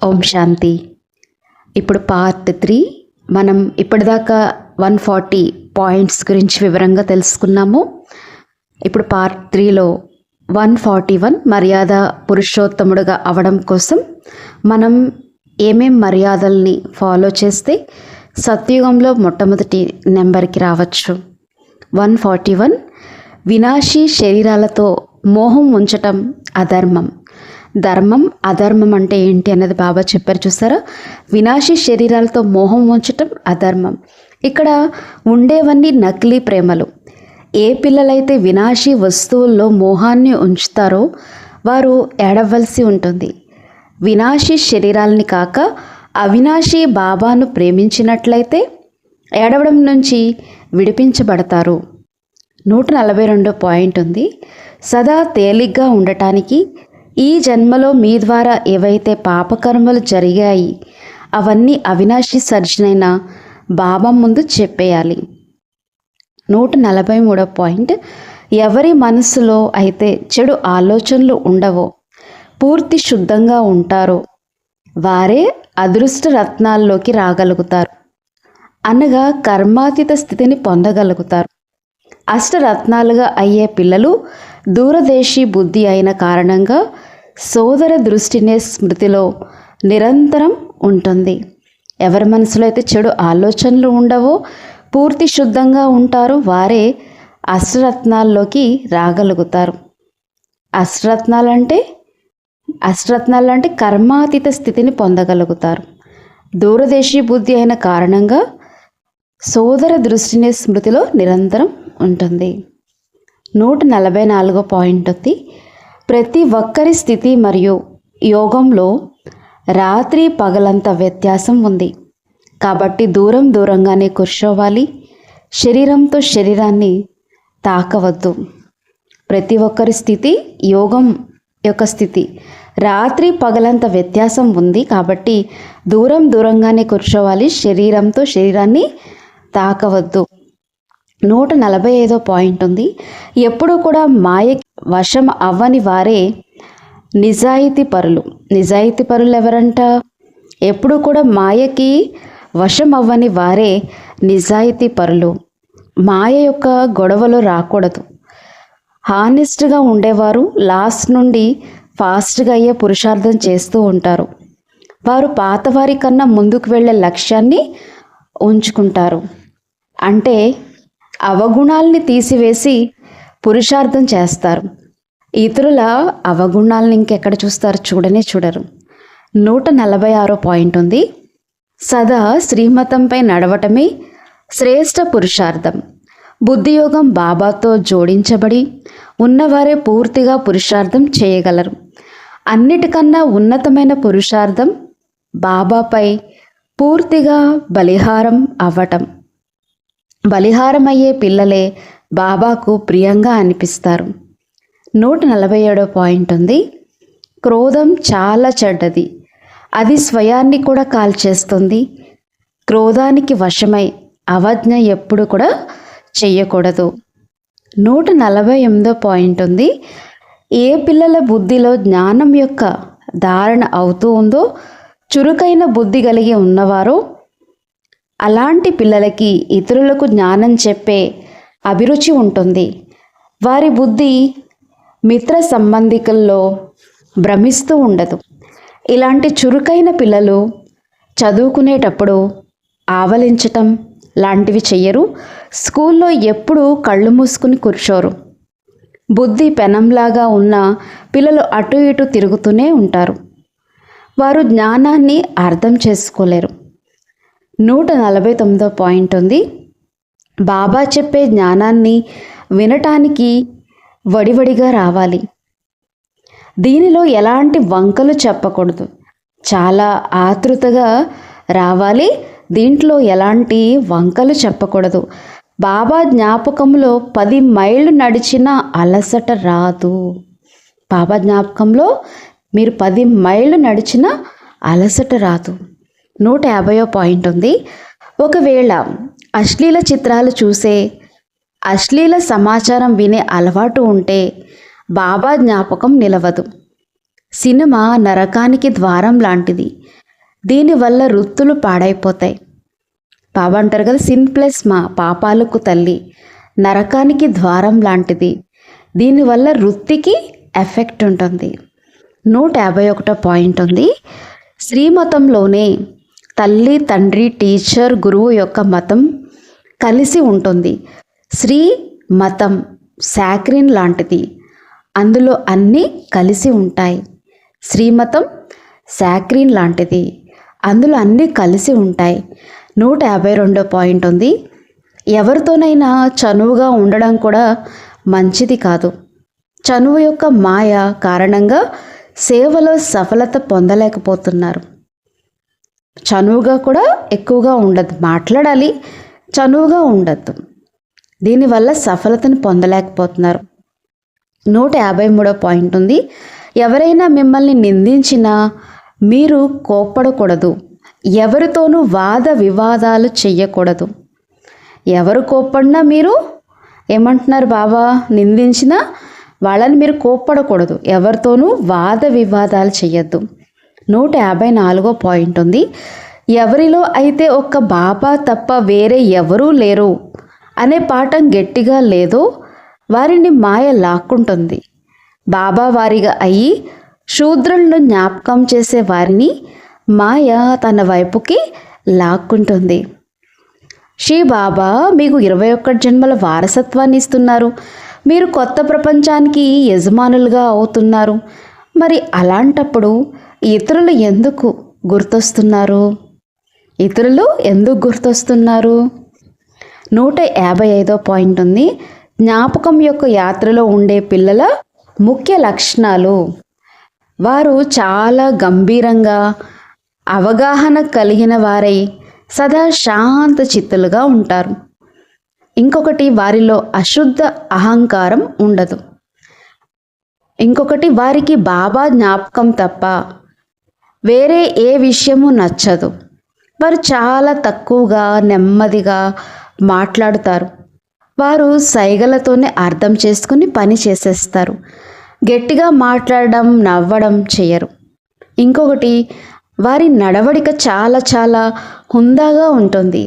ఓం శాంతి. ఇప్పుడు పార్ట్ 3 మనం ఇప్పటిదాకా 140 పాయింట్స్ గురించి వివరంగా తెలుసుకున్నాము. ఇప్పుడు పార్ట్ 3లో 141 మర్యాద పురుషోత్తముడుగా అవడం కోసం మనం ఏమేం మర్యాదల్ని ఫాలో చేస్తే సత్యుగంలో మొట్టమొదటి నెంబర్కి రావచ్చు. 141 వినాశీ శరీరాలతో మోహం ఉంచటం అధర్మం. ధర్మం అధర్మం అంటే ఏంటి అన్నది బాబా చెప్పారు చూసారా. వినాశీ శరీరాలతో మోహం ఉంచటం అధర్మం. ఇక్కడ ఉండేవన్నీ నకిలీ ప్రేమలు. ఏ పిల్లలైతే వినాశీ వస్తువుల్లో మోహాన్ని ఉంచుతారో వారు ఏడవలసి ఉంటుంది. వినాశీ శరీరాలని కాక అవినాశీ బాబాను ప్రేమించినట్లయితే ఏడవడం నుంచి విడిపించబడతారు. 142 పాయింట్ ఉంది. సదా తేలిగ్గా ఉండటానికి ఈ జన్మలో మీ ద్వారా ఏవైతే పాపకర్మలు జరిగాయి అవన్నీ అవినాశి సర్జనైన బాబా ముందు చెప్పేయాలి. 143 పాయింట్ ఎవరి మనసులో అయితే చెడు ఆలోచనలు ఉండవో పూర్తి శుద్ధంగా ఉంటారో వారే అదృష్ట రత్నాల్లోకి రాగలుగుతారు, అనగా కర్మాతీత స్థితిని పొందగలుగుతారు. అష్టరత్నాలుగా అయ్యే పిల్లలు దూరదేశీ బుద్ధి అయిన కారణంగా సోదర దృష్టినే స్మృతిలో నిరంతరం ఉంటుంది. ఎవరి మనసులో అయితే చెడు ఆలోచనలు ఉండవో పూర్తి శుద్ధంగా ఉంటారో వారే అష్టరత్నాల్లోకి రాగలుగుతారు. అష్టరత్నాలంటే కర్మాతీత స్థితిని పొందగలుగుతారు. దూరదేశీ బుద్ధి అయిన కారణంగా సోదర దృష్టిని స్మృతిలో నిరంతరం ఉంటుంది. 144 పాయింట్ ఉంది. ప్రతి ఒక్కరి స్థితి మరియు యోగంలో రాత్రి పగలంత వ్యత్యాసం ఉంది. కాబట్టి దూరంగానే కూర్చోవాలి. శరీరంతో శరీరాన్ని తాకవద్దు. ప్రతి ఒక్కరి స్థితి యోగం యొక్క స్థితి రాత్రి పగలంత వ్యత్యాసం ఉంది. కాబట్టి దూరంగానే కూర్చోవాలి. శరీరంతో శరీరాన్ని తాకవద్దు. 145 పాయింట్ ఉంది. ఎప్పుడు కూడా మాయ వశం అవ్వని వారే నిజాయితీ పరులు. నిజాయితీ పరులు ఎవరంట? ఎప్పుడు కూడా మాయకి వశం అవ్వని వారే నిజాయితీ పరులు. మాయ యొక్క గొడవలు రాకూడదు. హానెస్ట్గా ఉండేవారు లాస్ట్ నుండి ఫాస్ట్గా అయ్యే పురుషార్థం చేస్తూ ఉంటారు. వారు పాతవారి కన్నా ముందుకు వెళ్ళే లక్ష్యాన్ని ఉంచుకుంటారు. అంటే అవగుణాలని తీసివేసి పురుషార్థం చేస్తారు. ఇతరుల అవగుణాలను ఇంకెక్కడ చూస్తారు? చూడరు. 146 పాయింట్ ఉంది. సదా శ్రీమతంపై నడవటమే శ్రేష్ఠ పురుషార్థం. బుద్ధియోగం బాబాతో జోడించబడి ఉన్నవారే పూర్తిగా పురుషార్థం చేయగలరు. అన్నిటికన్నా ఉన్నతమైన పురుషార్థం బాబాపై పూర్తిగా బలిహారం అవ్వటం. బలిహారమయ్యే పిల్లలే బాబాకు ప్రియంగా అనిపిస్తారు. 147 పాయింట్ ఉంది. క్రోధం చాలా చెడ్డది. అది స్వయాన్ని కూడా కాల్చేస్తుంది. క్రోధానికి వశమై అవజ్ఞ ఎప్పుడు కూడా చెయ్యకూడదు. 148 పాయింట్ ఉంది. ఏ పిల్లల బుద్ధిలో జ్ఞానం యొక్క ధారణ అవుతూ ఉందో చురుకైన బుద్ధి కలిగి ఉన్నవారో అలాంటి పిల్లలకి ఇతరులకు జ్ఞానం చెప్పే అభిరుచి ఉంటుంది. వారి బుద్ధి మిత్ర సంబంధికుల్లో భ్రమిస్తూ ఉండదు. ఇలాంటి చురుకైన పిల్లలు చదువుకునేటప్పుడు ఆవలించటం లాంటివి చెయ్యరు. స్కూల్లో ఎప్పుడూ కళ్ళు మూసుకుని కూర్చోరు. బుద్ధి పెనంలాగా ఉన్న పిల్లలు అటు ఇటు తిరుగుతూనే ఉంటారు. వారు జ్ఞానాన్ని అర్థం చేసుకోలేరు. 149 పాయింట్ ఉంది. బాబా చెప్పే జ్ఞానాన్ని వినటానికి వడివడిగా రావాలి. దీనిలో ఎలాంటి వంకలు చెప్పకూడదు. చాలా ఆతృతగా రావాలి. దీంట్లో ఎలాంటి వంకలు చెప్పకూడదు. బాబా జ్ఞాపకంలో 10 మైళ్ళు నడిచిన అలసట రాదు. బాబా జ్ఞాపకంలో మీరు 10 మైళ్ళు నడిచిన అలసట రాదు. 150 పాయింట్ ఉంది. ఒకవేళ అశ్లీల చిత్రాలు చూసే అశ్లీల సమాచారం వినే అలవాటు ఉంటే బాబా జ్ఞాపకం నిలవదు. సినిమా నరకానికి ద్వారం లాంటిది. దీనివల్ల వృత్తులు పాడైపోతాయి. బాబా అంటారు కదా, సిన్ ప్లస్ మా పాపాలకు తల్లి, నరకానికి ద్వారం లాంటిది. దీనివల్ల వృత్తికి ఎఫెక్ట్ ఉంటుంది. 151 పాయింట్ ఉంది. శ్రీమతంలోనే తల్లి, తండ్రి, టీచర్, గురువు యొక్క మతం కలిసి ఉంటుంది. శ్రీ మతం సాక్రిన్ లాంటిది. అందులో అన్నీ కలిసి ఉంటాయి. శ్రీమతం సాక్రిన్ లాంటిది. అందులో అన్నీ కలిసి ఉంటాయి. 152 పాయింట్ ఉంది. ఎవరితోనైనా చనువుగా ఉండడం కూడా మంచిది కాదు. చనువు యొక్క మాయ కారణంగా సేవలో సఫలత పొందలేకపోతున్నారు. చనువుగా కూడా ఎక్కువగా ఉండదు, మాట్లాడాలి, చనువుగా ఉండద్దు. దీనివల్ల సఫలతను పొందలేకపోతున్నారు. 153 పాయింట్ ఉంది. ఎవరైనా మిమ్మల్ని నిందించినా మీరు కోప్పడకూడదు. ఎవరితోనూ వాద వివాదాలు చెయ్యకూడదు. ఎవరు కోప్పడినా మీరు ఏమంటున్నారు బాబా, నిందించినా వాళ్ళని మీరు కోప్పడకూడదు. ఎవరితోనూ వాద వివాదాలు చెయ్యొద్దు. 154 పాయింట్ ఉంది. ఎవరిలో అయితే ఒక్క బాబా తప్ప వేరే ఎవరూ లేరు అనే పాఠం గట్టిగా లేదో వారిని మాయ లాక్కుంటుంది. బాబా వారిగా అయ్యి శూద్రులను జ్ఞాపకం చేసే వారిని మాయ తన వైపుకి లాక్కుంటుంది. శ్రీ బాబా మీకు 21 జన్మల వారసత్వాన్ని ఇస్తున్నారు. మీరు కొత్త ప్రపంచానికి యజమానులుగా అవుతున్నారు. మరి అలాంటప్పుడు ఇతరులు ఎందుకు గుర్తొస్తున్నారు? ఇతరులు ఎందుకు గుర్తొస్తున్నారు? 155 పాయింట్ ఉంది. జ్ఞాపకం యొక్క యాత్రలో ఉండే పిల్లల ముఖ్య లక్షణాలు: వారు చాలా గంభీరంగా అవగాహన కలిగిన వారై సదా శాంత చిత్తులుగా ఉంటారు. ఇంకొకటి, వారిలో అశుద్ధ అహంకారం ఉండదు. ఇంకొకటి, వారికి బాబా జ్ఞాపకం తప్ప వేరే ఏ విషయము నచ్చదు. వారు చాలా తక్కువగా నెమ్మదిగా మాట్లాడుతారు. వారు సైగలతోనే అర్థం చేసుకుని పని చేసేస్తారు. గట్టిగా మాట్లాడడం, నవ్వడం చేయరు. ఇంకొకటి, వారి నడవడిక చాలా చాలా హుందాగా ఉంటుంది.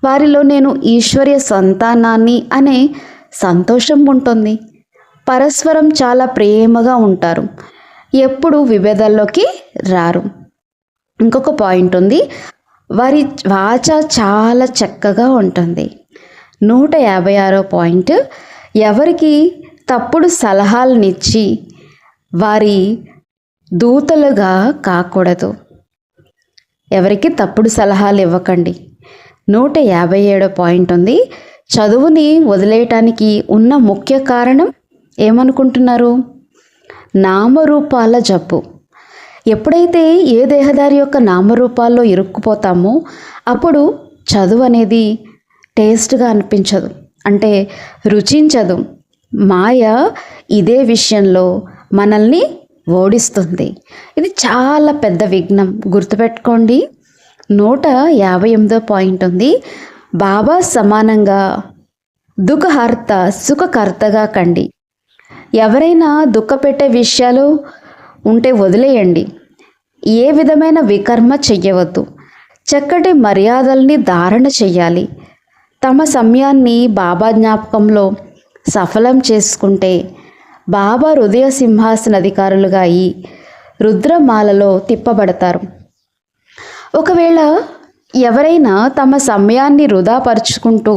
వారిలో నేను ఈశ్వర్య సంతానాన్ని అనే సంతోషం ఉంటుంది. పరస్పరం చాలా ప్రేమగా ఉంటారు. ఎప్పుడు విభేదాల్లోకి రారు. ఇంకొక పాయింట్ ఉంది. వారి వాచ చాలా చక్కగా ఉంటుంది. 156 పాయింట్. ఎవరికి తప్పుడు సలహాలనిచ్చి వారి దూతలుగా కాకూడదు. ఎవరికి తప్పుడు సలహాలు ఇవ్వకండి. 157 పాయింట్ ఉంది. చదువుని వదిలేయటానికి ఉన్న ముఖ్య కారణం ఏమనుకుంటున్నారు? నామరూపాల జబ్బు. ఎప్పుడైతే ఏ దేహదారి యొక్క నామరూపాల్లో ఇరుక్కుపోతామో అప్పుడు చదువు అనేది టేస్ట్గా అనిపించదు, అంటే రుచించదు. మాయ ఇదే విషయంలో మనల్ని ఓడిస్తుంది. ఇది చాలా పెద్ద విఘ్నం, గుర్తుపెట్టుకోండి. 158 పాయింట్ ఉంది. బాబా సమానంగా దుఃఖహర్త సుఖకర్తగా కండి. ఎవరైనా దుఃఖపెట్టే విషయాలు ఉంటే వదిలేయండి. ఏ విధమైన వికర్మ చెయ్యవద్దు. చక్కటి మర్యాదల్ని ధారణ చెయ్యాలి. తమ సమయాన్ని బాబా జ్ఞాపకంలో సఫలం చేసుకుంటే బాబా హృదయ సింహాసన అధికారులుగా అయి రుద్రమాలలో తిప్పబడతారు. ఒకవేళ ఎవరైనా తమ సమయాన్ని వృధాపరుచుకుంటూ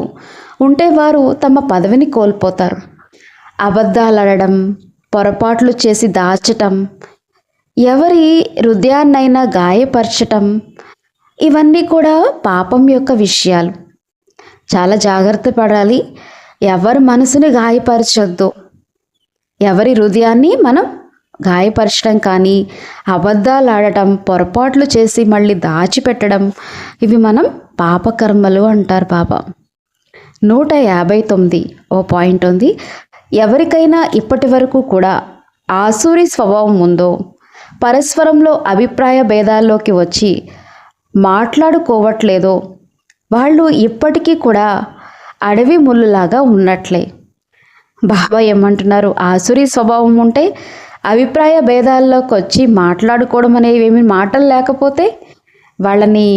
ఉంటే వారు తమ పదవిని కోల్పోతారు. అబద్ధాలడడం, పొరపాట్లు చేసి దాచటం, ఎవరి హృదయాన్నైనా గాయపరచటం, ఇవన్నీ కూడా పాపం యొక్క విషయాలు. చాలా జాగ్రత్త పడాలి. ఎవరి మనసుని గాయపరచొద్దు. ఎవరి హృదయాన్ని మనం గాయపరచడం కానీ, అబద్ధాలు ఆడటం, పొరపాట్లు చేసి మళ్ళీ దాచిపెట్టడం, ఇవి మనం పాపకర్మలు అంటారు బాబా. 159 పాయింట్ ఉంది. ఎవరికైనా ఇప్పటి వరకు కూడా ఆసూరి స్వభావం ఉందో, పరస్పరంలో అభిప్రాయ భేదాల్లోకి వచ్చి మాట్లాడుకోవట్లేదో, వాళ్ళు ఇప్పటికీ కూడా అడవి ముళ్ళులాగా ఉన్నట్లే. బాబా ఏమంటున్నారు? ఆసురీ స్వభావం ఉంటే అభిప్రాయ భేదాల్లోకి వచ్చి మాట్లాడుకోవడం అనేవి ఏమి మాటలు లేకపోతే వాళ్ళని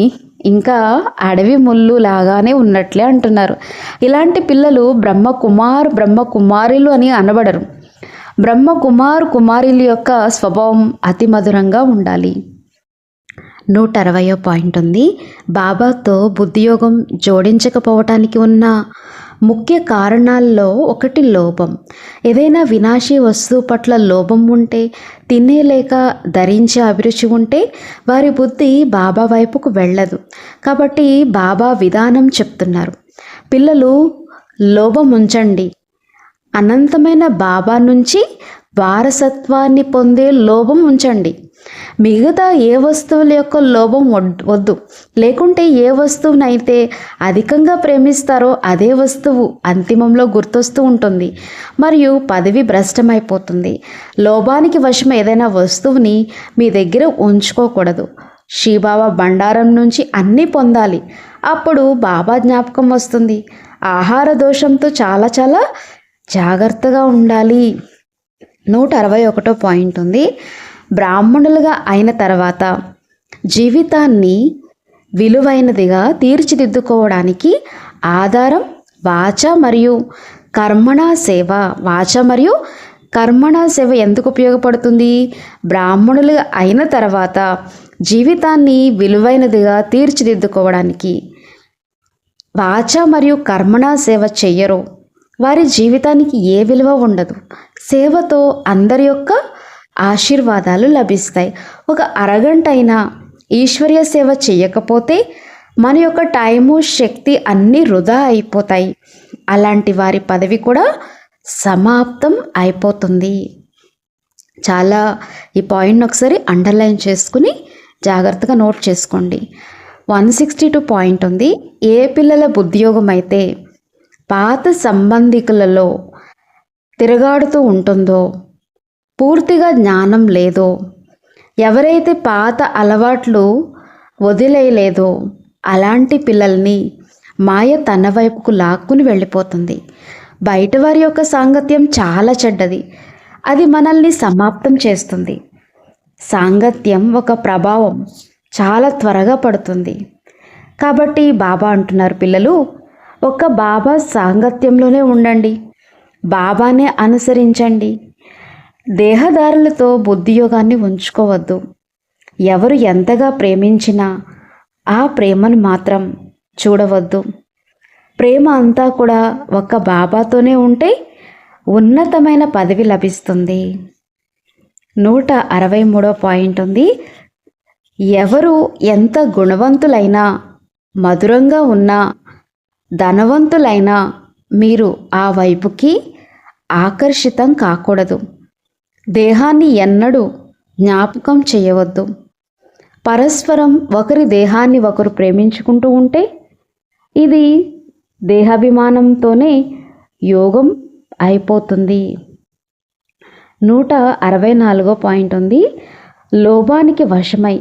ఇంకా అడవి ముళ్ళు లాగానే ఉన్నట్లే అంటున్నారు. ఇలాంటి పిల్లలు బ్రహ్మకుమారులు అని అనబడరు. కుమారుల యొక్క స్వభావం అతి మధురంగా ఉండాలి. 160వ పాయింట్ ఉంది. బాబాతో బుద్ధియోగం జోడించకపోవటానికి ఉన్న ముఖ్య కారణాల్లో ఒకటి లోభం. ఏదైనా వినాశీ వస్తువు పట్ల లోభం ఉంటే, తినేలేక ధరించే అభిరుచి ఉంటే వారి బుద్ధి బాబా వైపుకు వెళ్ళదు. కాబట్టి బాబా విధానం చెప్తున్నారు, పిల్లలు లోభం ఉంచండి, అనంతమైన బాబా నుంచి వారసత్వాన్ని పొందే లోభం ఉంచండి. మిగతా ఏ వస్తువుల యొక్క లోభం వద్దు. లేకుంటే ఏ వస్తువునైతే అధికంగా ప్రేమిస్తారో అదే వస్తువు అంతిమంలో గుర్తొస్తూ ఉంటుంది మరియు పదవి భ్రష్టమైపోతుంది. లోభానికి వశం ఏదైనా వస్తువుని మీ దగ్గర ఉంచుకోకూడదు. శ్రీబాబా బండారం నుంచి అన్నీ పొందాలి. అప్పుడు బాబా జ్ఞాపకం వస్తుంది. ఆహార దోషంతో చాలా జాగ్రత్తగా ఉండాలి. 161వ పాయింట్ ఉంది. బ్రాహ్మణులుగా అయిన తర్వాత జీవితాన్ని విలువైనదిగా తీర్చిదిద్దుకోవడానికి ఆధారం వాచ మరియు కర్మణా సేవ. వాచ మరియు కర్మణా సేవ ఎందుకు ఉపయోగపడుతుంది? బ్రాహ్మణులుగా అయిన తర్వాత జీవితాన్ని విలువైనదిగా తీర్చిదిద్దుకోవడానికి. వాచ మరియు కర్మణా సేవ చెయ్యరు, వారి జీవితానికి ఏ విలువ ఉండదు. సేవతో అందరి యొక్క ఆశీర్వాదాలు లభిస్తాయి. ఒక అరగంట అయినా ఈశ్వర్య సేవ చేయకపోతే మన యొక్క టైము, శక్తి అన్నీ వృధా అయిపోతాయి. అలాంటి వారి పదవి కూడా సమాప్తం అయిపోతుంది. ఈ పాయింట్ని ఒకసారి అండర్లైన్ చేసుకుని జాగ్రత్తగా నోట్ చేసుకోండి. 162 పాయింట్ ఉంది. ఏ పిల్లల బుద్ధియోగం అయితే పాత సంబంధికులలో తిరగాడుతూ ఉంటుందో, పూర్తిగా జ్ఞానం లేదో, ఎవరైతే పాత అలవాట్లు వదిలేయలేదో అలాంటి పిల్లల్ని మాయ తన వైపుకు లాక్కుని వెళ్ళిపోతుంది. బయట వారి యొక్క సాంగత్యం చాలా చెడ్డది. అది మనల్ని సమాప్తం చేస్తుంది. సాంగత్యం ఒక ప్రభావం చాలా త్వరగా పడుతుంది. కాబట్టి బాబా అంటున్నారు, పిల్లలు ఒక్క బాబా సాంగత్యంలోనే ఉండండి, బాబానే అనుసరించండి. దేహదారులతో బుద్ధియోగాన్ని ఉంచుకోవద్దు. ఎవరు ఎంతగా ప్రేమించినా ఆ ప్రేమను మాత్రం చూడవద్దు. ప్రేమ అంతా కూడా ఒక్క బాబాతోనే ఉంటే ఉన్నతమైన పదవి లభిస్తుంది. 163వ పాయింట్ ఉంది. ఎవరు ఎంత గుణవంతులైనా, మధురంగా ఉన్నా, ధనవంతులైనా మీరు ఆ వైపుకి ఆకర్షితం కాకూడదు. దేహాన్ని ఎన్నడూ జ్ఞాపకం చేయవద్దు. పరస్పరం ఒకరి దేహాన్ని ఒకరు ప్రేమించుకుంటూ ఉంటే ఇది దేహాభిమానంతోనే యోగం అయిపోతుంది. 164వ పాయింట్ ఉంది. లోభానికి వశమై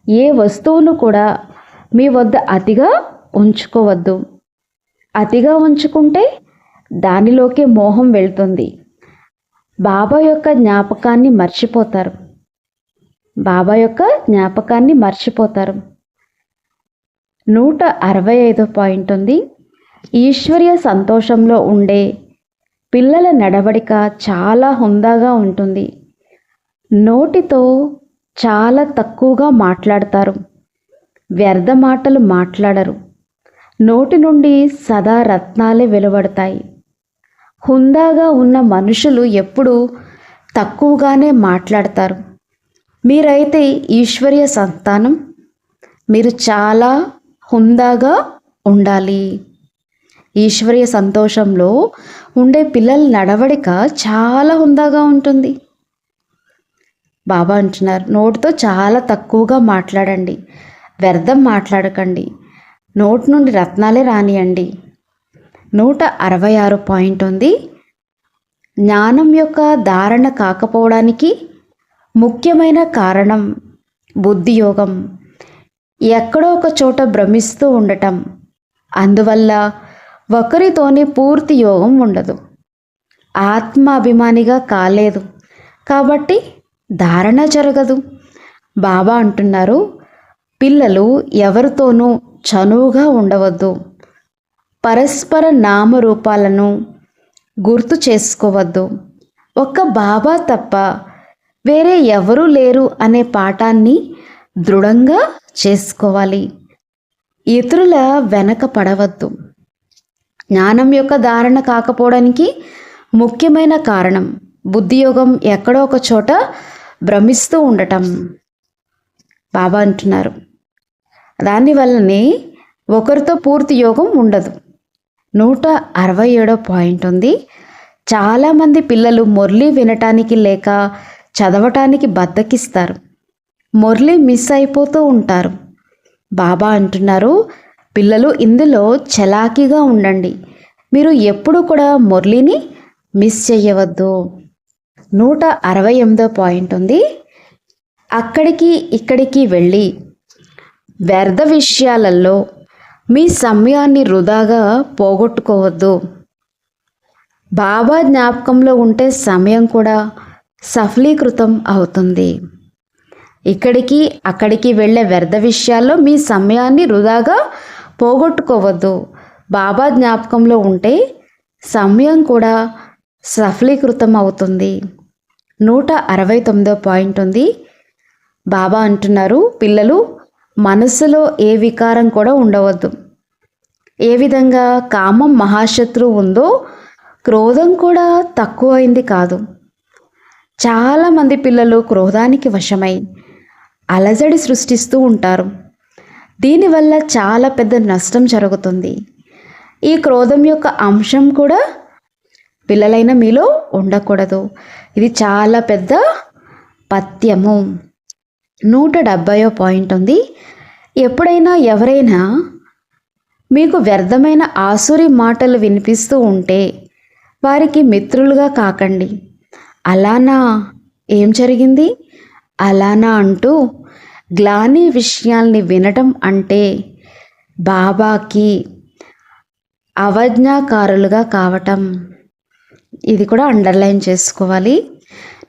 ఏ వస్తువును కూడా మీ వద్ద అతిగా ఉంచుకోవద్దు. అతిగా ఉంచుకుంటే దానిలోకే మోహం వెళ్తుంది. బాబా యొక్క జ్ఞాపకాన్ని మర్చిపోతారు. 165వ పాయింట్ ఉంది. ఈశ్వర్య సంతోషంలో ఉండే పిల్లల నడవడిక చాలా హుందాగా ఉంటుంది. నోటితో చాలా తక్కువగా మాట్లాడతారు. వ్యర్థ మాటలు మాట్లాడరు. నోటి నుండి సదా రత్నాలే వెలువడతాయి. హుందాగా ఉన్న మనుషులు ఎప్పుడూ తక్కువగానే మాట్లాడతారు. మీరైతే ఈశ్వర్య సంతానం, మీరు చాలా హుందాగా ఉండాలి. ఈశ్వర్య సంతోషంలో ఉండే పిల్లల నడవడిక చాలా హుందాగా ఉంటుంది. బాబా అంటున్నారు, నోటితో చాలా తక్కువగా మాట్లాడండి, వ్యర్థం మాట్లాడకండి, నోటి నుండి రత్నాలే రానియండి. 166 పాయింట్ ఉంది. జ్ఞానం యొక్క ధారణ కాకపోవడానికి ముఖ్యమైన కారణం బుద్ధియోగం. ఎక్కడో ఒక చోట భ్రమిస్తూ ఉండటం. అందువల్ల ఒకరితోనే పూర్తి యోగం ఉండదు. ఆత్మాభిమానిగా కాలేదు కాబట్టి ధారణ జరగదు. బాబా అంటున్నారు, పిల్లలు ఎవరితోనూ చనువుగా ఉండవద్దు, పరస్పర నామరూపాలను గుర్తు చేసుకోవద్దు, ఒక్క బాబా తప్ప వేరే ఎవరూ లేరు అనే పాఠాన్ని దృఢంగా చేసుకోవాలి. ఇతరుల వెనక పడవద్దు. జ్ఞానం యొక్క ధారణ కాకపోవడానికి ముఖ్యమైన కారణం బుద్ధియోగం ఎక్కడో ఒక చోట భ్రమిస్తూ ఉండటం. బాబా అంటున్నారు, దానివల్లనే ఒకరితో పూర్తి యోగం ఉండదు. 167వ పాయింట్ ఉంది. చాలామంది పిల్లలు మురళి వినటానికి లేక చదవటానికి బద్దకిస్తారు, మురళి మిస్ అయిపోతూ ఉంటారు. బాబా అంటున్నారు, పిల్లలు ఇందులో చలాకీగా ఉండండి, మీరు ఎప్పుడు కూడా మురళిని మిస్ చెయ్యవద్దు. 168వ పాయింట్ ఉంది. అక్కడికి ఇక్కడికి వెళ్ళి వ్యర్థ విషయాలలో మీ సమయాన్ని వృధాగా పోగొట్టుకోవద్దు. బాబా జ్ఞాపకంలో ఉంటే సమయం కూడా సఫలీకృతం అవుతుంది. ఇక్కడికి అక్కడికి వెళ్ళే వ్యర్థ విషయాల్లో మీ సమయాన్ని వృధాగా పోగొట్టుకోవద్దు. బాబా జ్ఞాపకంలో ఉంటే సమయం కూడా సఫలీకృతం అవుతుంది. 169వ పాయింట్ ఉంది. బాబా అంటున్నారు, పిల్లలు మనసులో ఏ వికారం కూడా ఉండవద్దు. ఏ విధంగా కామం మహాశత్రువు ఉందో క్రోధం కూడా తక్కువైంది కాదు. చాలామంది పిల్లలు క్రోధానికి వశమై అలజడి సృష్టిస్తూ ఉంటారు. దీనివల్ల చాలా పెద్ద నష్టం జరుగుతుంది. ఈ క్రోధం యొక్క అంశం కూడా పిల్లలైన మీలో ఉండకూడదు. ఇది చాలా పెద్ద పథ్యము. 170వ పాయింట్ ఉంది. ఎప్పుడైనా ఎవరైనా మీకు వ్యర్థమైన ఆసురి మాటలు వినిపిస్తూ ఉంటే వారికి మిత్రులుగా కాకండి. అలానా, ఏం జరిగింది, అలానా అంటూ గ్లాని విషయాల్ని వినటం అంటే బాబాకి అవజ్ఞాకారులుగా కావటం. ఇది కూడా అండర్లైన్ చేసుకోవాలి.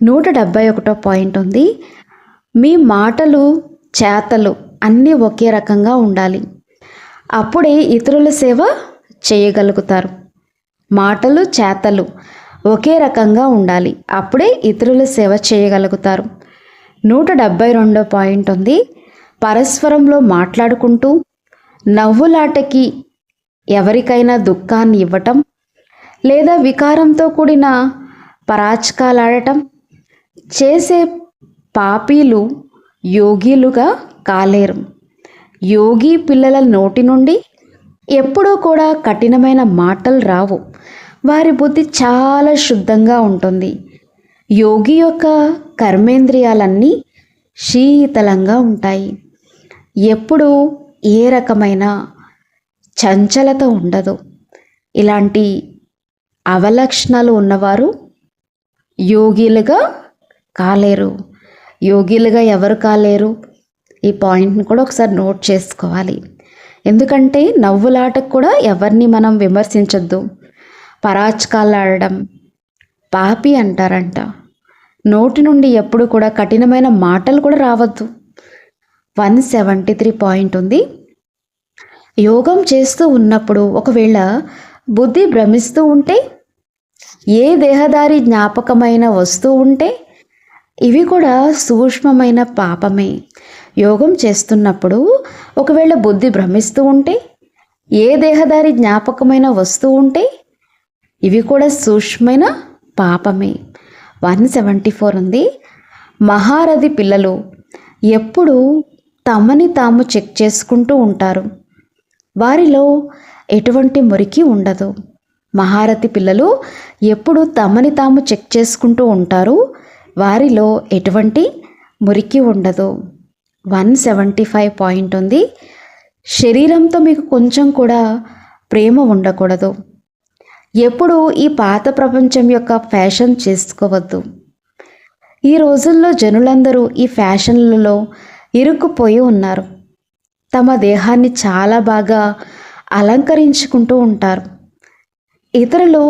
171వ పాయింట్ ఉంది. మీ మాటలు చేతలు అన్నీ ఒకే రకంగా ఉండాలి, అప్పుడే ఇతరుల సేవ చేయగలుగుతారు. మాటలు చేతలు ఒకే రకంగా ఉండాలి, అప్పుడే ఇతరుల సేవ చేయగలుగుతారు. 172వ పాయింట్ ఉంది. పరస్పరంలో మాట్లాడుకుంటూ నవ్వులాటకి ఎవరికైనా దుఃఖాన్ని ఇవ్వటం లేదా వికారంతో కూడిన పరాచకాలాడటం చేసే పాపీలు యోగిలుగా కాలేరు. యోగి పిల్లల నోటి నుండి ఎప్పుడూ కూడా కఠినమైన మాటలు రావు. వారి బుద్ధి చాలా శుద్ధంగా ఉంటుంది. యోగి యొక్క కర్మేంద్రియాలన్నీ శీతలంగా ఉంటాయి. ఎప్పుడూ ఏ రకమైన చంచలత ఉండదు. ఇలాంటి అవలక్షణాలు ఉన్నవారు యోగిలుగా కాలేరు. యోగిలుగా ఎవరు కాలేరు? ఈ పాయింట్ని కూడా ఒకసారి నోట్ చేసుకోవాలి. ఎందుకంటే నవ్వులాటకు కూడా ఎవరిని మనం విమర్శించొద్దు. పరాచకాలు ఆడడం పాపి అంటారంట. నోటి నుండి ఎప్పుడు కూడా కఠినమైన మాటలు కూడా రావద్దు. 173 పాయింట్ ఉంది. యోగం చేస్తూ ఉన్నప్పుడు ఒకవేళ బుద్ధి భ్రమిస్తూ ఉంటే, ఏ దేహదారి జ్ఞాపకమైన వస్తూ ఉంటే, ఇవి కూడా సూక్ష్మమైన పాపమే. యోగం చేస్తున్నప్పుడు ఒకవేళ బుద్ధి భ్రమిస్తూ ఉంటే, ఏ దేహదారి జ్ఞాపకమైన వస్తూ ఉంటే, ఇవి కూడా సూక్ష్మమైన పాపమే. 174 ఉంది. మహారథి పిల్లలు ఎప్పుడు తమని తాము చెక్ చేసుకుంటూ ఉంటారు. వారిలో ఎటువంటి మురికి ఉండదు. మహారథి పిల్లలు ఎప్పుడు తమని తాము చెక్ చేసుకుంటూ ఉంటారు. వారిలో ఎటువంటి మురికి ఉండదు. 175 పాయింట్ ఉంది. శరీరంతో మీకు కొంచెం కూడా ప్రేమ ఉండకూడదు. ఎప్పుడు ఈ పాత ప్రపంచం యొక్క ఫ్యాషన్ చేసుకోవద్దు. ఈ రోజుల్లో జనులందరూ ఈ ఫ్యాషన్లలో ఇరుక్కుపోయి ఉన్నారు. తమ దేహాన్ని చాలా బాగా అలంకరించుకుంటూ ఉంటారు. ఇతరులు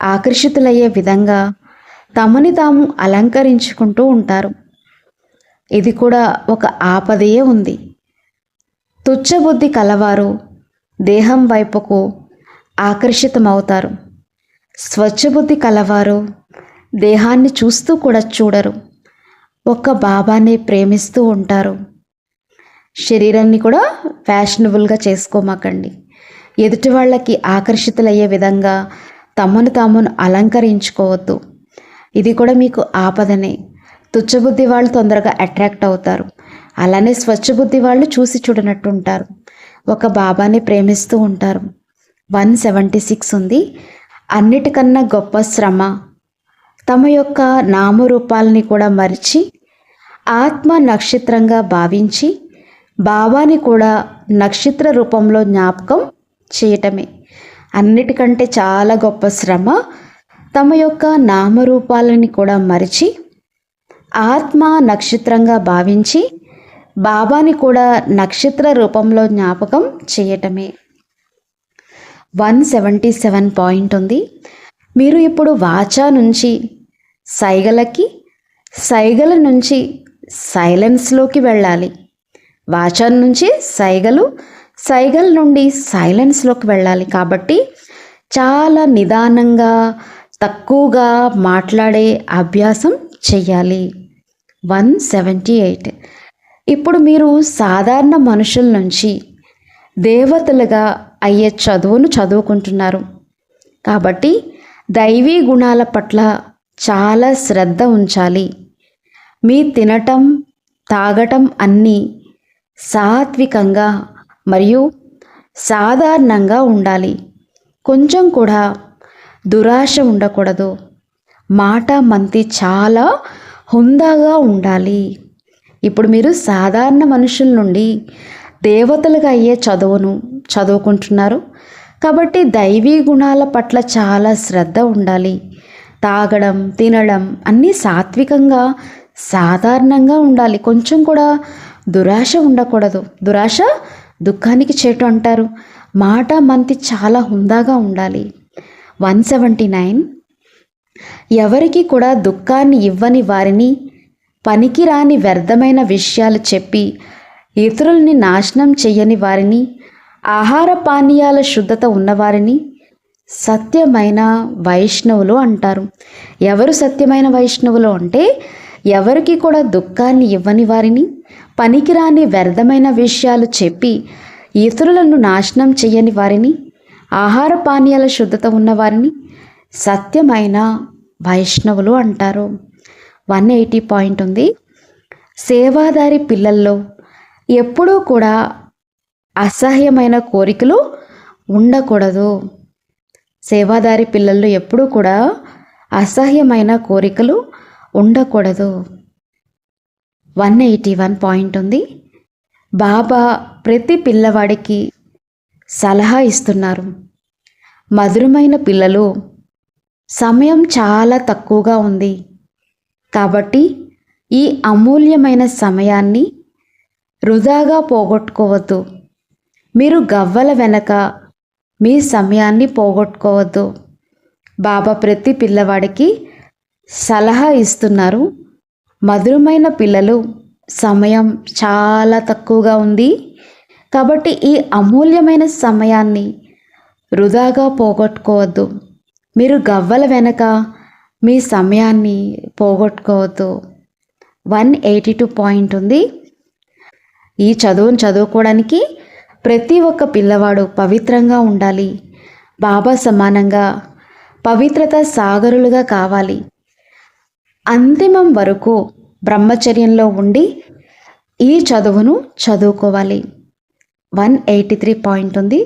ఆకర్షితులయ్యే విధంగా తమని తాము అలంకరించుకుంటూ ఉంటారు. ఇది కూడా ఒక ఆపదయే ఉంది. తుచ్చబుద్ధి కలవారు దేహం వైపుకు ఆకర్షితమవుతారు. స్వచ్ఛబుద్ధి కలవారు దేహాన్ని చూస్తూ కూడా చూడరు. ఒక్క బాబానే ప్రేమిస్తూ ఉంటారు. శరీరాన్ని కూడా ఫ్యాషనబుల్గా చేసుకోమాకండి. ఎదుటి వాళ్ళకి ఆకర్షితులయ్యే విధంగా తమను తామును అలంకరించుకోవద్దు. ఇది కూడా మీకు ఆపదనే. తుచ్చబుద్ధి వాళ్ళు తొందరగా అట్రాక్ట్ అవుతారు. అలానే స్వచ్ఛబుద్ధి వాళ్ళు చూసి చూడనట్టు ఉంటారు. ఒక బాబాని ప్రేమిస్తూ ఉంటారు. 176 ఉంది. అన్నిటికన్నా గొప్ప శ్రమ తమ యొక్క నామరూపాలని కూడా మరిచి ఆత్మ నక్షత్రంగా భావించి బాబాని కూడా నక్షత్ర రూపంలో జ్ఞాపకం చేయటమే. అన్నిటికంటే చాలా గొప్ప శ్రమ తమ యొక్క నామరూపాలని కూడా మరిచి ఆత్మ నక్షత్రంగా భావించి బాబాని కూడా నక్షత్ర రూపంలో జ్ఞాపకం చేయటమే. 177 పాయింట్ ఉంది. మీరు ఇప్పుడు వాచా నుంచి సైగలకి, సైగల నుంచి సైలెన్స్లోకి వెళ్ళాలి. వాచా నుంచి సైగలు, సైగల నుండి సైలెన్స్లోకి వెళ్ళాలి. కాబట్టి చాలా నిదానంగా తక్కువగా మాట్లాడే అభ్యాసం చెయ్యాలి. 178. ఇప్పుడు మీరు సాధారణ మనుషుల నుంచి దేవతలుగా అయ్యే చదువును చదువుకుంటున్నారు. కాబట్టి దైవీ గుణాల పట్ల చాలా శ్రద్ధ ఉంచాలి. మీ తినటం, తాగటం అన్నీ సాత్వికంగా మరియు సాధారణంగా ఉండాలి. కొంచెం కూడా దురాశ ఉండకూడదు. మాట మంతి చాలా హుందాగా ఉండాలి. ఇప్పుడు మీరు సాధారణ మనుషుల నుండి దేవతలుగా అయ్యే చదువును చదువుకుంటున్నారు. కాబట్టి దైవీ గుణాల పట్ల చాలా శ్రద్ధ ఉండాలి. తాగడం, తినడం అన్నీ సాత్వికంగా సాధారణంగా ఉండాలి. కొంచెం కూడా దురాశ ఉండకూడదు. దురాశ దుఃఖానికి చేటు అంటారు. మాట మంతి చాలా హుందాగా ఉండాలి. 179. ఎవరికి కూడా దుఃఖాన్ని ఇవ్వని వారిని, పనికిరాని వ్యర్థమైన విషయాలు చెప్పి ఇతరుల్ని నాశనం చెయ్యని వారిని, ఆహార పానీయాల శుద్ధత ఉన్నవారిని సత్యమైన వైష్ణవులు అంటారు. ఎవరు సత్యమైన వైష్ణవులు అంటే ఎవరికి కూడా దుఃఖాన్ని ఇవ్వని వారిని, పనికిరాని వ్యర్థమైన విషయాలు చెప్పి ఇతరులను నాశనం చెయ్యని వారిని, ఆహార పానీయాల శుద్ధత ఉన్నవారిని సత్యమైన వైష్ణవులు అంటారు. 180 పాయింట్ ఉంది. సేవాదారి పిల్లల్లో ఎప్పుడూ కూడా అసహ్యమైన కోరికలు ఉండకూడదు. సేవాదారి పిల్లల్లో ఎప్పుడూ కూడా అసహ్యమైన కోరికలు ఉండకూడదు. 181 పాయింట్ ఉంది. బాబా ప్రతి పిల్లవాడికి సలహా ఇస్తున్నారు. మధురమైన పిల్లలు, సమయం చాలా తక్కువగా ఉంది. కాబట్టి ఈ అమూల్యమైన సమయాన్ని వృధాగా పోగొట్టుకోవద్దు. మీరు గవ్వల వెనక మీ సమయాన్ని పోగొట్టుకోవద్దు. బాబా ప్రతి పిల్లవాడికి సలహా ఇస్తున్నారు. మధురమైన పిల్లలు, సమయం చాలా తక్కువగా ఉంది. కాబట్టి ఈ అమూల్యమైన సమయాన్ని వృధాగా పోగొట్టుకోవద్దు. మీరు గవ్వల వెనక మీ సమయాన్ని పోగొట్టుకోవద్దు. 182 పాయింట్ ఉంది. ఈ చదువును చదువుకోవడానికి ప్రతి ఒక్క పిల్లవాడు పవిత్రంగా ఉండాలి. బాబా సమానంగా పవిత్రత సాగరులుగా కావాలి. అంతిమం వరకు బ్రహ్మచర్యంలో ఉండి ఈ చదువును చదువుకోవాలి. 183 పాయింట్ ఉంది.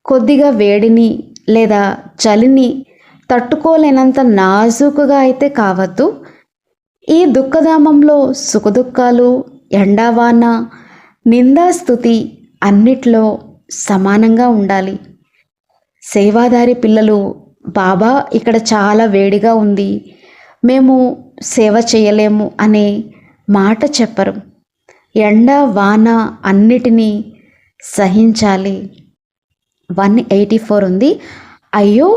కొద్దిగా వేడిని లేదా చలిని తట్టుకోలేనంత నాజూకుగా అయితే కావద్దు. ఈ దుఃఖధామంలో సుఖదుఖాలు, ఎండావాన, నిందాస్తుతి అన్నిట్లో సమానంగా ఉండాలి. సేవాదారి పిల్లలు, బాబా ఇక్కడ చాలా వేడిగా ఉంది, మేము సేవ చేయలేము అనే మాట చెప్పరు. ఎండ వాన అన్నిటినీ సహించాలి. 184 ఉంది. అయ్యో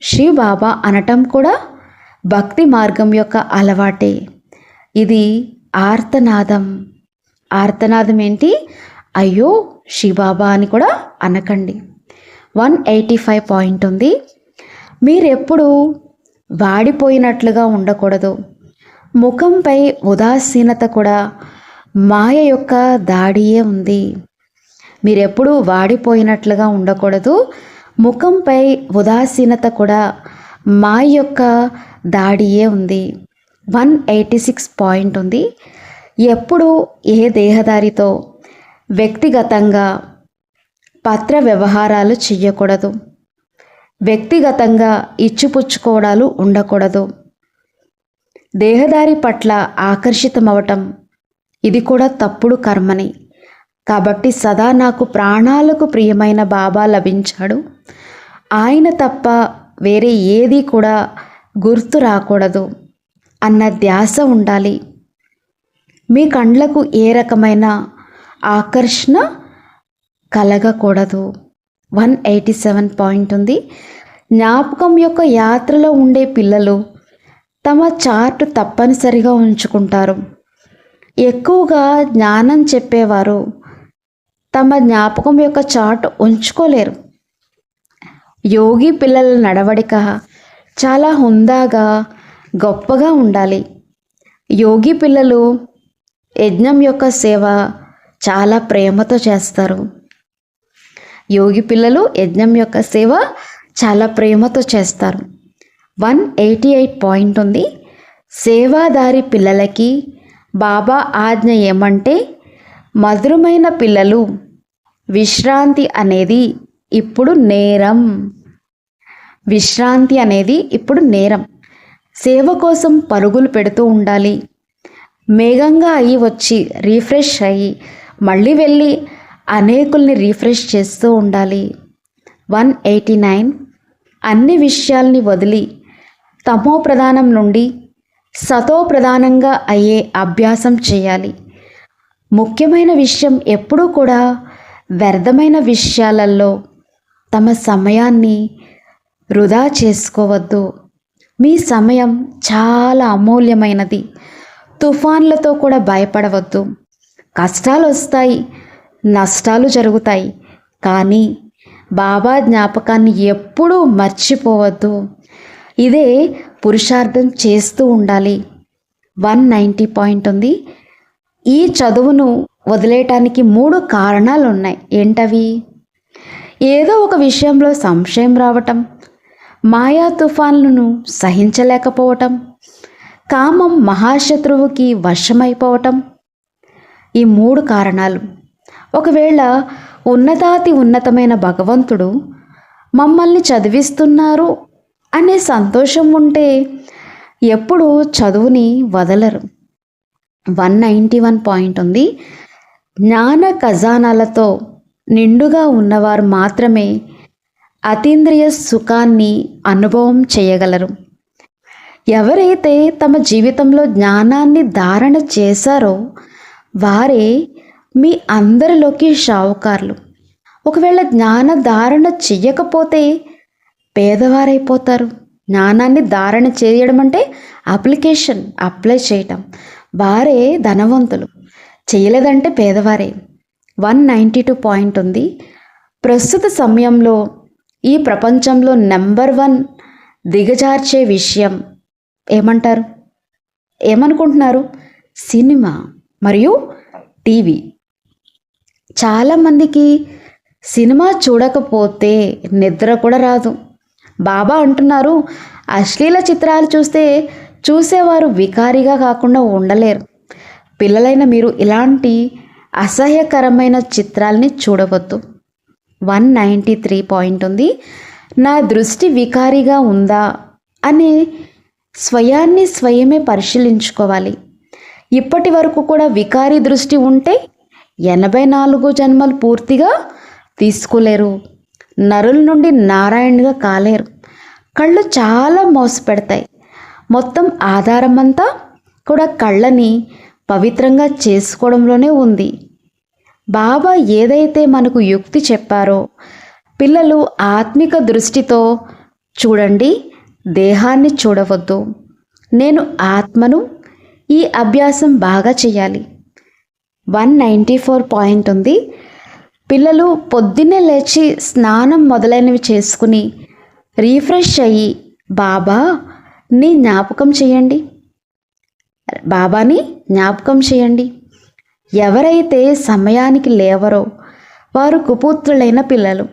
శివ్ బాబా అనటం కూడా భక్తి మార్గం యొక్క అలవాటే. ఇది ఆర్తనాదం. ఆర్తనాదం ఏంటి? అయ్యో శివబాబా అని కూడా అనకండి. 185 పాయింట్ ఉంది. మీరెప్పుడు వాడిపోయినట్లుగా ఉండకూడదు. ముఖంపై ఉదాసీనత కూడా మాయ యొక్క దాడియే ఉంది. మీరెప్పుడు వాడిపోయినట్లుగా ఉండకూడదు. ముఖంపై ఉదాసీనత కూడా మాయ యొక్క దాడియే ఉంది. 186 పాయింట్ ఉంది. ఎప్పుడు ఏ దేహదారితో వ్యక్తిగతంగా పత్ర వ్యవహారాలు చెయ్యకూడదు. వ్యక్తిగతంగా ఇచ్చిపుచ్చుకోవడాలు ఉండకూడదు. దేహదారి పట్ల ఆకర్షితమవటం ఇది కూడా తప్పుడు కర్మని. కాబట్టి సదా నాకు ప్రాణాలకు ప్రియమైన బాబా లభించాడు, ఆయన తప్ప వేరే ఏది కూడా గుర్తు రాకూడదు అన్న ధ్యాస ఉండాలి. మీ కండ్లకు ఏ రకమైన ఆకర్షణ కలగకూడదు. 187 పాయింట్ ఉంది. జ్ఞాపకం యొక్క యాత్రలో ఉండే పిల్లలు తమ చార్ట్ తప్పనిసరిగా ఉంచుకుంటారు. ఎక్కువగా జ్ఞానం చెప్పేవారు తమ జ్ఞాపకం యొక్క చార్ట్ ఉంచుకోలేరు. యోగి పిల్లల నడవడిక చాలా హుందాగా గొప్పగా ఉండాలి. యోగి పిల్లలు యజ్ఞం యొక్క సేవ చాలా ప్రేమతో చేస్తారు. యోగి పిల్లలు యజ్ఞం యొక్క సేవ చాలా ప్రేమతో చేస్తారు. 188 పాయింట్ ఉంది. సేవాదారి పిల్లలకి బాబా ఆజ్ఞ ఏమంటే, మధురమైన పిల్లలు, విశ్రాంతి అనేది ఇప్పుడు నేరం. విశ్రాంతి అనేది ఇప్పుడు నేరం. సేవ కోసం పరుగులు పెడుతూ ఉండాలి. వేగంగా అయ్యి వచ్చి రీఫ్రెష్ అయ్యి మళ్ళీ వెళ్ళి అనేకుల్ని రీఫ్రెష్ చేస్తూ ఉండాలి. 189 అన్ని విషయాల్ని వదిలి తమో ప్రధానం నుండి సతో ప్రధానంగా అయ్యే అభ్యాసం చేయాలి. ముఖ్యమైన విషయం ఎప్పుడూ కూడా వ్యర్థమైన విషయాలలో తమ సమయాన్ని వృధా చేసుకోవద్దు. మీ సమయం చాలా అమూల్యమైనది. తుఫాన్లతో కూడా భయపడవద్దు. కష్టాలు వస్తాయి, నష్టాలు జరుగుతాయి, కానీ బాబా జ్ఞాపకాన్ని ఎప్పుడూ మర్చిపోవద్దు. ఇదే పురుషార్థం చేస్తూ ఉండాలి. 190 పాయింట్ ఉంది. ఈ చదువును వదిలేయటానికి 3 కారణాలు ఉన్నాయి. ఏంటవి? ఏదో ఒక విషయంలో సంశయం రావటం, మాయా తుఫాన్లను సహించలేకపోవటం, కామం మహాశత్రువుకి వశమైపోవటం. ఈ 3 కారణాలు. ఒకవేళ ఉన్నతాతి ఉన్నతమైన భగవంతుడు మమ్మల్ని చదివిస్తున్నారు అనే సంతోషం ఉంటే ఎప్పుడు చదువుని వదలరు. 191 పాయింట్ ఉంది. జ్ఞాన ఖజానాలతో నిండుగా ఉన్నవారు మాత్రమే అతీంద్రియ సుఖాన్ని అనుభవం చేయగలరు. ఎవరైతే తమ జీవితంలో జ్ఞానాన్ని ధారణ చేశారో వారే మీ అందరిలోకి షావుకారులు. ఒకవేళ జ్ఞాన ధారణ చెయ్యకపోతే పేదవారైపోతారు. జ్ఞానాన్ని ధారణ చేయడం అంటే అప్లై చేయటం. వారే ధనవంతులు, చేయలేదంటే పేదవారే. 192 పాయింట్ ఉంది. ప్రస్తుత సమయంలో ఈ ప్రపంచంలో నెంబర్ 1 దిగజార్చే విషయం ఏమంటారు? ఏమనుకుంటున్నారు? సినిమా మరియు టీవీ. చాలామందికి సినిమా చూడకపోతే నిద్ర కూడా రాదు. బాబా అంటున్నారు, అశ్లీల చిత్రాలు చూస్తే చూసేవారు వికారిగా కాకుండా ఉండలేరు. పిల్లలైన మీరు ఇలాంటి అసహ్యకరమైన చిత్రాల్ని చూడవద్దు. 193 పాయింట్ ఉంది. నా దృష్టి వికారిగా ఉందా అనే స్వయాన్ని స్వయమే పరిశీలించుకోవాలి. ఇప్పటి వరకు కూడా వికారి దృష్టి ఉంటే 84 జన్మలు పూర్తిగా తీసుకోలేరు. నరుల నుండి నారాయణుగా కాలేరు. కళ్ళు చాలా మోసపెడతాయి. మొత్తం ఆధారమంతా కూడా కళ్ళని పవిత్రంగా చేసుకోవడంలోనే ఉంది. బాబా ఏదైతే మనకు యుక్తి చెప్పారో, పిల్లలు ఆత్మిక దృష్టితో చూడండి, దేహాన్ని చూడవద్దు. నేను ఆత్మను. ఈ అభ్యాసం బాగా చేయాలి. 194 పాయింట్ ఉంది. పిల్లలు పొద్దున్నే లేచి స్నానం మొదలైనవి చేసుకుని రీఫ్రెష్ అయ్యి బాబాని జ్ఞాపకం చేయండి. ఎవరైతే సమయానికి లేవరో వారు కుపుత్రులైన పిల్లలు.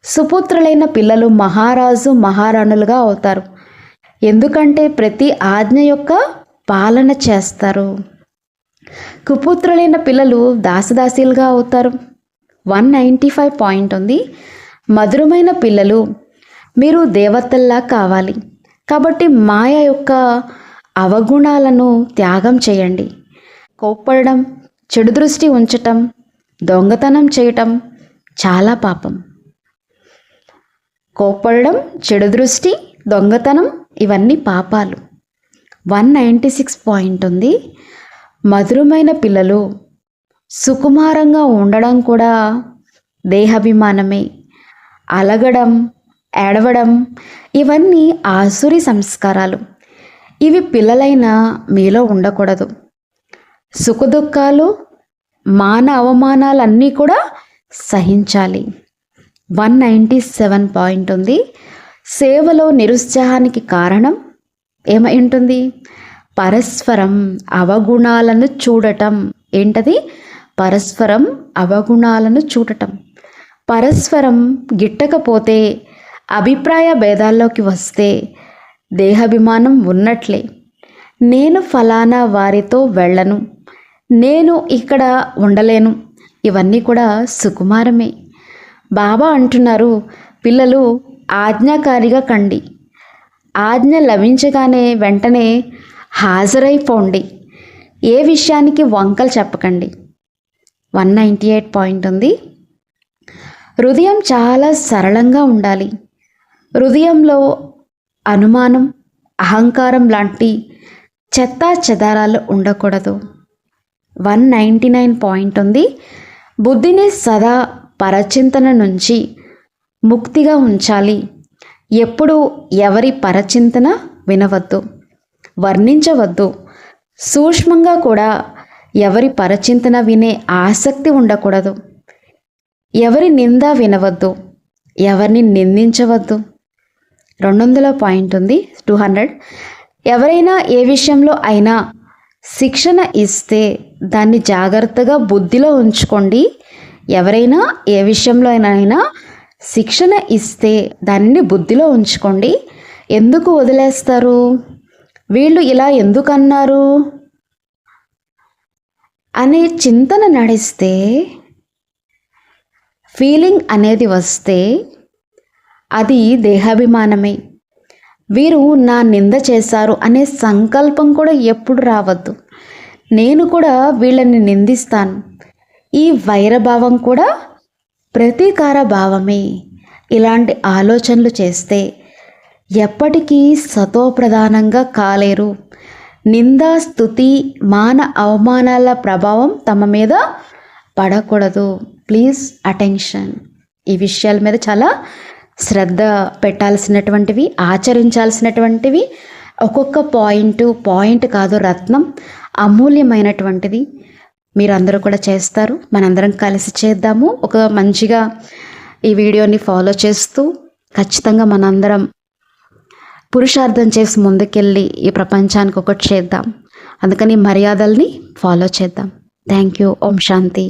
సుపుత్రులైన పిల్లలు మహారాజు మహారాణులుగా అవుతారు. ఎందుకంటే ప్రతి ఆజ్ఞ యొక్క పాలన చేస్తారు. కుపుత్రులైన పిల్లలు దాసదాసీలుగా అవుతారు. 195 పాయింట్ ఉంది. మధురమైన పిల్లలు, మీరు దేవతల్లా కావాలి. కాబట్టి మాయ యొక్క అవగుణాలను త్యాగం చేయండి. కోప్పడడం, చెడు దృష్టి ఉంచటం, దొంగతనం చేయటం చాలా పాపం. కోప్పడడం, చెడు దృష్టి, దొంగతనం ఇవన్నీ పాపాలు. 196 పాయింట్ ఉంది. మధురమైన పిల్లలు, సుకుమారంగా ఉండడం కూడా దేహాభిమానమే. అలగడం, ఏడవడం ఇవన్నీ ఆసురి సంస్కారాలు. ఇవి పిల్లలైన మీలో ఉండకూడదు. సుఖదుఖాలు, మాన అవమానాలన్నీ కూడా సహించాలి. 197 పాయింట్ ఉంది. సేవలో నిరుత్సాహానికి కారణం ఏమై ఉంటుంది? పరస్పరం అవగుణాలను చూడటం. ఏంటది? పరస్పరం అవగుణాలను చూడటం. పరస్పరం గిట్టకపోతే, అభిప్రాయ భేదాల్లోకి వస్తే దేహాభిమానం ఉన్నట్లే. నేను ఫలానా వారితో వెళ్ళను, నేను ఇక్కడ ఉండలేను, ఇవన్నీ కూడా సుకుమారమే. బాబా అంటున్నారు, పిల్లలు ఆజ్ఞాకారిగా కండి. ఆజ్ఞ లభించగానే వెంటనే హాజరైపోండి. ఏ విషయానికి వంకలు చెప్పకండి. 198 పాయింట్ ఉంది. హృదయం చాలా సరళంగా ఉండాలి. హృదయంలో అనుమానం, అహంకారం లాంటి చెత్తా చెదారాలు ఉండకూడదు. 199 పాయింట్ ఉంది. బుద్ధిని సదా పరచింతన నుంచి ముక్తిగా ఉంచాలి. ఎప్పుడు ఎవరి పరచింతన వినవద్దు, వర్ణించవద్దు. సూక్ష్మంగా కూడా ఎవరి పరచింతన వినే ఆసక్తి ఉండకూడదు. ఎవరి నింద వినవద్దు, ఎవరిని నిందించవద్దు. 200 పాయింట్ ఉంది. 200. ఎవరైనా ఏ విషయంలో అయినా శిక్షణ ఇస్తే దాన్ని జాగ్రత్తగా బుద్ధిలో ఉంచుకోండి. ఎవరైనా ఏ విషయంలో అయినా శిక్షణ ఇస్తే దానిని బుద్ధిలో ఉంచుకోండి. ఎందుకు వదిలేస్తారు? వీళ్ళు ఇలా ఎందుకన్నారు అనే చింతన నడిస్తే, ఫీలింగ్ అనేది వస్తే అది దేహాభిమానమే. వీరు నా నింద చేశారు అనే సంకల్పం కూడా ఎప్పుడు రావద్దు. నేను కూడా వీళ్ళని నిందిస్తాను. ఈ వైరభావం కూడా ప్రతీకార భావమే. ఇలాంటి ఆలోచనలు చేస్తే ఎప్పటికీ సతోప్రధానంగా కాలేరు. నిందా, స్తుతి, మాన అవమానాల ప్రభావం తమ మీద పడకూడదు. Please attention. ఈ విషయాల మీద చాలా శ్రద్ధ పెట్టాల్సినటువంటివి, ఆచరించాల్సినటువంటివి. ఒక్కొక్క పాయింట్ కాదు, రత్నం అమూల్యమైనటువంటిది. మీరందరూ కూడా చేస్తారు. మనందరం కలిసి చేద్దాము. ఒక మంచిగా ఈ వీడియోని ఫాలో చేస్తూ ఖచ్చితంగా మనందరం పురుషార్థం చేసి ముందుకెళ్ళి ఈ ప్రపంచానికి ఒకటి చేద్దాం. అందుకని మర్యాదల్ని ఫాలో చేద్దాం. Thank you. ఓం శాంతి.